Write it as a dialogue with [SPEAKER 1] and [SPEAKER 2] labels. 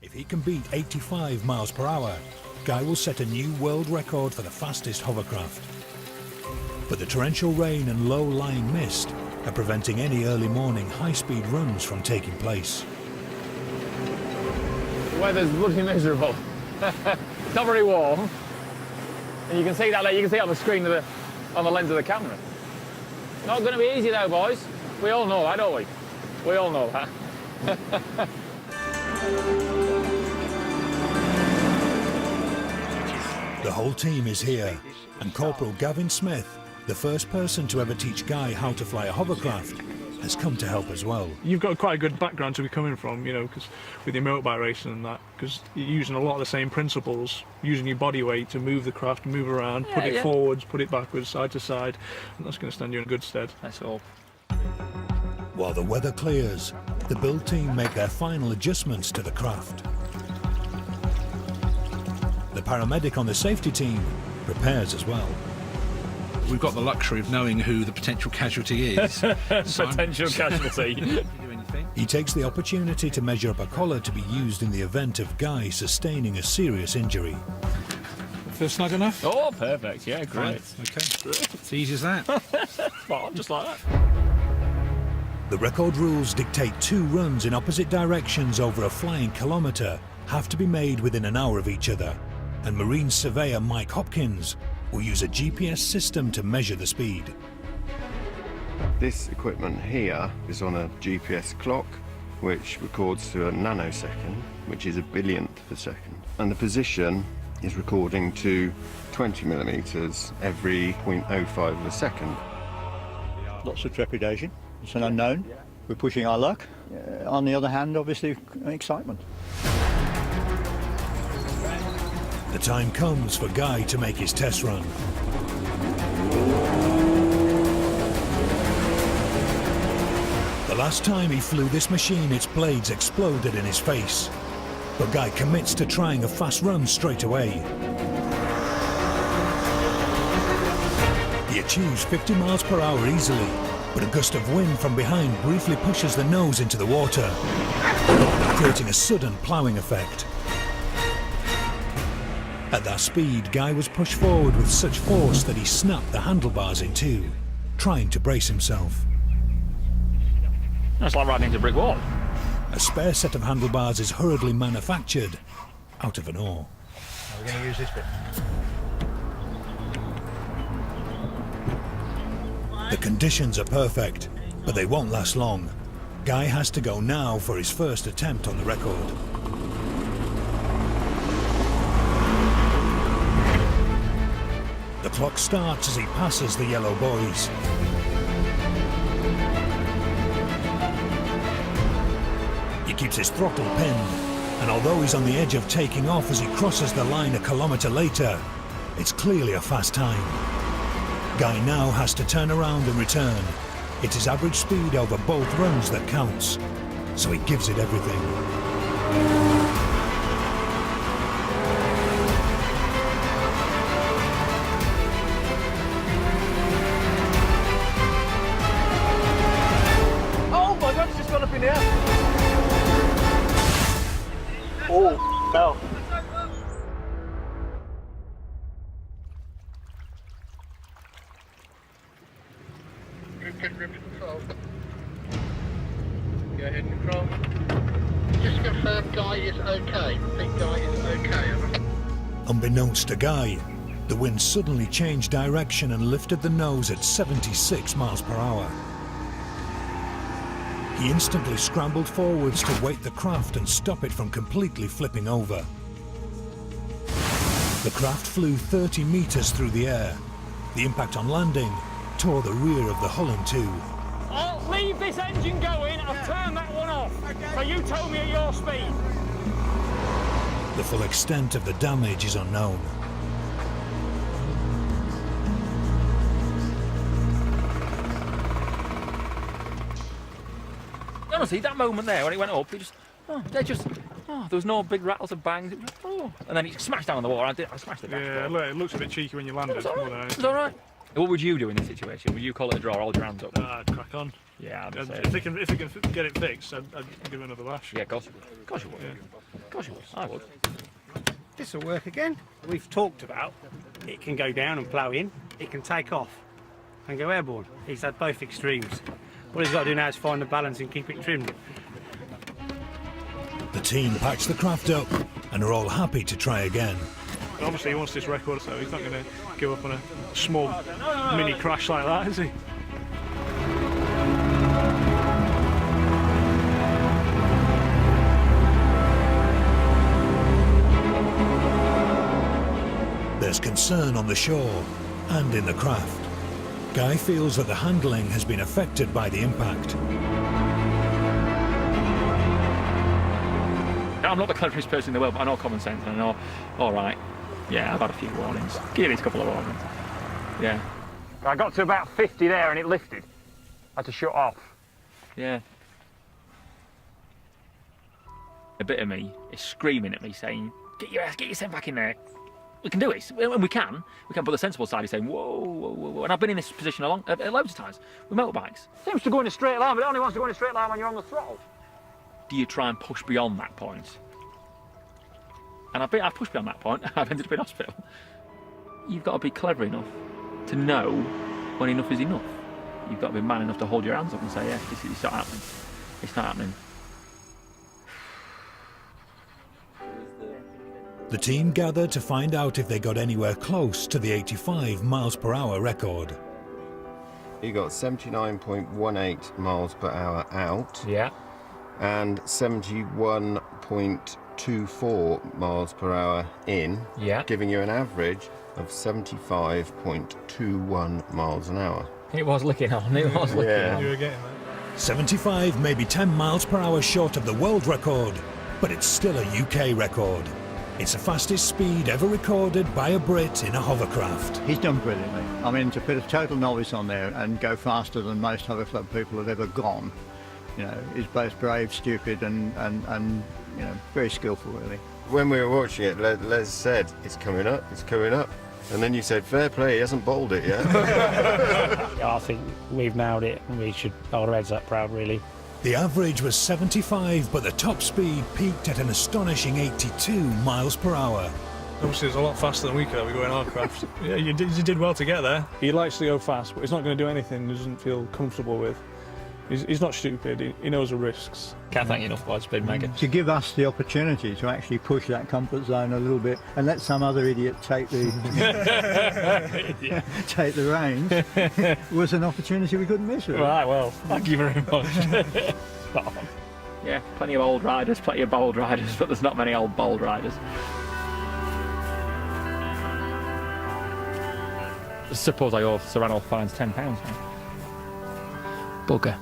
[SPEAKER 1] If he can beat 85 miles per hour, Guy will set a new world record for the fastest hovercraft. But the torrential rain and low-lying mist are preventing any early morning high-speed runs from taking place.
[SPEAKER 2] The weather's bloody miserable. It's not very warm. And you can see that, you can see it on the screen of on the lens of the camera. Not going to be easy though, boys. We all know that, don't we? We all know that.
[SPEAKER 1] The whole team is here, and Corporal Gavin Smith, the first person to ever teach Guy how to fly a hovercraft, has come to help as well.
[SPEAKER 3] You've got quite a good background to be coming from, you know, because with your motorbike racing and that, because you're using a lot of the same principles, using your body weight to move the craft, move around, put it forwards, put it backwards, side to side, and that's going to stand you in good stead.
[SPEAKER 2] That's all.
[SPEAKER 1] While the weather clears, the build team make their final adjustments to the craft. The paramedic on the safety team prepares as well.
[SPEAKER 4] We've got the luxury of knowing who the potential casualty is.
[SPEAKER 2] Potential casualty.
[SPEAKER 1] He takes the opportunity to measure up a collar to be used in the event of Guy sustaining a serious injury.
[SPEAKER 4] Feel snug enough?
[SPEAKER 2] Oh, perfect. Yeah, great.
[SPEAKER 4] Right. Okay. It's easy as that.
[SPEAKER 2] Well, just like that.
[SPEAKER 1] The record rules dictate 2 runs in opposite directions over a flying kilometre have to be made within an hour of each other, and Marine Surveyor Mike Hopkins will use a GPS system to measure the speed.
[SPEAKER 5] This equipment here is on a GPS clock which records to a nanosecond, which is a billionth of a second, and the position is recording to 20 millimetres every 0.05 of a second.
[SPEAKER 6] Lots of trepidation. It's an unknown. We're pushing our luck. On the other hand, obviously, excitement.
[SPEAKER 1] The time comes for Guy to make his test run. The last time he flew this machine, its blades exploded in his face. But Guy commits to trying a fast run straight away. He achieves 50 miles per hour easily, but a gust of wind from behind briefly pushes the nose into the water, creating a sudden ploughing effect. At that speed, Guy was pushed forward with such force that he snapped the handlebars in two, trying to brace himself.
[SPEAKER 2] That's like riding into a brick wall.
[SPEAKER 1] A spare set of handlebars is hurriedly manufactured out of an oar.
[SPEAKER 6] We're going to use this bit.
[SPEAKER 1] The conditions are perfect, but they won't last long. Guy has to go now for his first attempt on the record. The clock starts as he passes the yellow buoys. He keeps his throttle pinned, and although he's on the edge of taking off as he crosses the line a kilometre later, it's clearly a fast time. Guy now has to turn around and return. It's his average speed over both runs that counts, so he gives it everything.
[SPEAKER 6] Oh my God, it's just gone up in the air. Oh, no.
[SPEAKER 7] Go ahead and control. Just confirm Guy is okay. Think Guy is okay.
[SPEAKER 1] Unbeknownst to Guy, the wind suddenly changed direction and lifted the nose at 76 miles per hour. He instantly scrambled forwards to weight the craft and stop it from completely flipping over. The craft flew 30 meters through the air. The impact on landing tore the rear of the hull in two.
[SPEAKER 2] I'll leave this engine going. I've turned that one off. So you told me at your speed.
[SPEAKER 1] The full extent of the damage is unknown.
[SPEAKER 2] Honestly, that moment there when it went up, it just, there was no big rattles and bangs. It was, and then it smashed down on the water. I smashed it back.
[SPEAKER 3] Yeah, look, it looks a bit cheeky when you land it.
[SPEAKER 2] It was all right. What would you do in this situation? Would you call it a draw or hold your hands up?
[SPEAKER 3] I'd crack on.
[SPEAKER 2] Yeah, I'd say
[SPEAKER 3] if they can get it fixed, I'd give it another lash.
[SPEAKER 2] Yeah, of course you would. Of course you would.
[SPEAKER 3] Yeah.
[SPEAKER 2] Of course you would. I would.
[SPEAKER 8] This will work again. We've talked about it can go down and plough in, it can take off and go airborne. He's had both extremes. What he's got to do now is find the balance and keep it trimmed.
[SPEAKER 1] The team patch the craft up and are all happy to try again.
[SPEAKER 3] Obviously he wants this record, so he's not going to give up on a small mini crash like that, is he?
[SPEAKER 1] There's concern on the shore and in the craft. Guy feels that the handling has been affected by the impact.
[SPEAKER 2] I'm not the cleverest person in the world, but I know common sense, and I know, all right, yeah, I've had a few warnings. Give me a couple of warnings. Yeah. I got to about 50 there and it lifted. I had to shut off. Yeah. A bit of me is screaming at me saying, get yourself back in there. We can do it, and we can, but the sensible side is saying, whoa, whoa, whoa, and I've been in this position loads of times with motorbikes. Seems to go in a straight line, but it only wants to go in a straight line when you're on the throttle. Do you try and push beyond that point? And I've pushed beyond that point, I've ended up in hospital. You've got to be clever enough to know when enough is enough. You've got to be man enough to hold your hands up and say, yeah, it's not happening. It's not happening.
[SPEAKER 1] The team gathered to find out if they got anywhere close to the 85 miles per hour record.
[SPEAKER 5] He got 79.18 miles per hour out.
[SPEAKER 2] Yeah.
[SPEAKER 5] And 71.24 miles per hour in.
[SPEAKER 2] Yeah.
[SPEAKER 5] Giving you an average of 75.21 miles an hour.
[SPEAKER 2] It was licking on, it was licking on.
[SPEAKER 3] You were getting that.
[SPEAKER 1] 75, maybe 10 miles per hour short of the world record, but it's still a UK record. It's the fastest speed ever recorded by a Brit in a hovercraft.
[SPEAKER 6] He's done brilliantly. I mean, to put a total novice on there and go faster than most hover club people have ever gone, you know, is both brave, stupid, and you know, very skillful, really.
[SPEAKER 5] When we were watching it, Les said, it's coming up, it's coming up. And then you said, fair play, he hasn't bowled it yet.
[SPEAKER 8] I think we've nailed it and we should hold our heads up proud, really.
[SPEAKER 1] The average was 75, but the top speed peaked at an astonishing 82 miles per hour.
[SPEAKER 3] Obviously it's a lot faster than we could ever go in our craft. Yeah, you did well to get there. He likes to go fast, but he's not going to do anything he doesn't feel comfortable with. He's not stupid, he knows the risks.
[SPEAKER 2] Can't thank you enough, boys. It's been mega.
[SPEAKER 6] To give us the opportunity to actually push that comfort zone a little bit and let some other idiot take the take the reins was an opportunity we couldn't miss. Really.
[SPEAKER 2] Right, well, thank you very much. Spot on. Yeah, plenty of old riders, plenty of bold riders, but there's not many old bold riders. Suppose I owe Serrano fines £10 now. Bugger.